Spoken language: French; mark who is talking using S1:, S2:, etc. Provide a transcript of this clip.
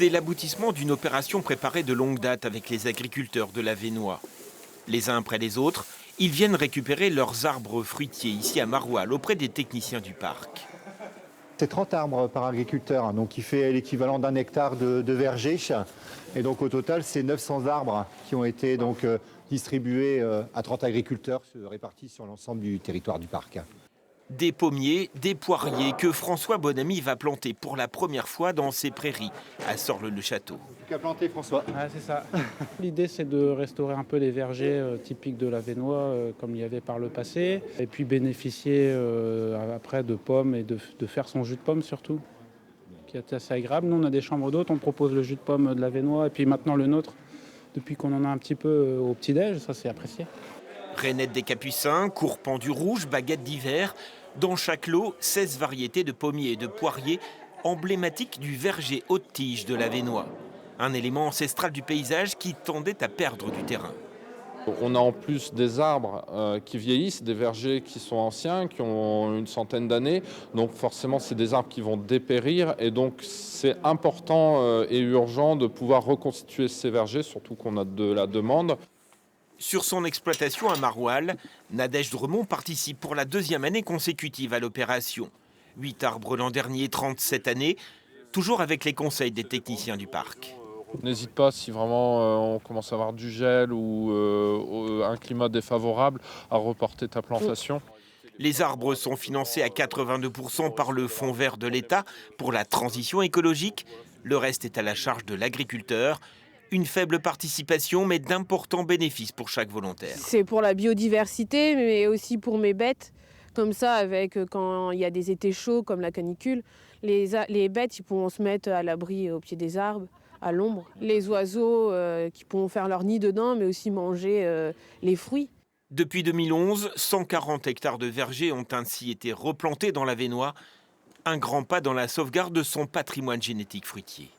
S1: C'est l'aboutissement d'une opération préparée de longue date avec les agriculteurs de l'Avesnois. Les uns après les autres, ils viennent récupérer leurs arbres fruitiers ici à Maroual auprès des techniciens du parc.
S2: C'est 30 arbres par agriculteur, donc qui fait l'équivalent d'un hectare de verger. Et donc au total, c'est 900 arbres qui ont été donc distribués à 30 agriculteurs répartis sur l'ensemble du territoire du parc.
S1: Des pommiers, des poiriers que François Bonamy va planter pour la première fois dans ses prairies à Sorles-le-Château.
S2: Qu'a planté François?
S3: Ah, c'est ça. L'idée, c'est de restaurer un peu les vergers typiques de l'Avesnois comme il y avait par le passé. Et puis bénéficier après de pommes et de faire son jus de pomme surtout, qui est assez agréable. Nous, on a des chambres d'hôtes, on propose le jus de pomme de l'Avesnois et puis maintenant le nôtre, depuis qu'on en a un petit peu au petit-déj, ça c'est apprécié.
S1: Rainettes des Capucins, courpent du rouge, baguettes d'hiver. Dans chaque lot, 16 variétés de pommiers et de poiriers emblématiques du verger haute tige de l'Avesnois. Un élément ancestral du paysage qui tendait à perdre du terrain.
S4: On a en plus des arbres qui vieillissent, des vergers qui sont anciens, qui ont une centaine d'années. Donc forcément, c'est des arbres qui vont dépérir. Et donc c'est important et urgent de pouvoir reconstituer ces vergers, surtout qu'on a de la demande.
S1: Sur son exploitation à Maroual, Nadège Dremont participe pour la deuxième année consécutive à l'opération. 8 arbres l'an dernier, 37 années, toujours avec les conseils des techniciens du parc.
S4: N'hésite pas, si vraiment on commence à avoir du gel ou un climat défavorable, à reporter ta plantation.
S1: Les arbres sont financés à 82% par le Fonds vert de l'État pour la transition écologique. Le reste est à la charge de l'agriculteur. Une faible participation, mais d'importants bénéfices pour chaque volontaire.
S5: C'est pour la biodiversité, mais aussi pour mes bêtes. Comme ça, quand il y a des étés chauds, comme la canicule, les bêtes ils pourront se mettre à l'abri au pied des arbres, à l'ombre. Les oiseaux qui pourront faire leur nid dedans, mais aussi manger les fruits.
S1: Depuis 2011, 140 hectares de vergers ont ainsi été replantés dans l'Avesnois. Un grand pas dans la sauvegarde de son patrimoine génétique fruitier.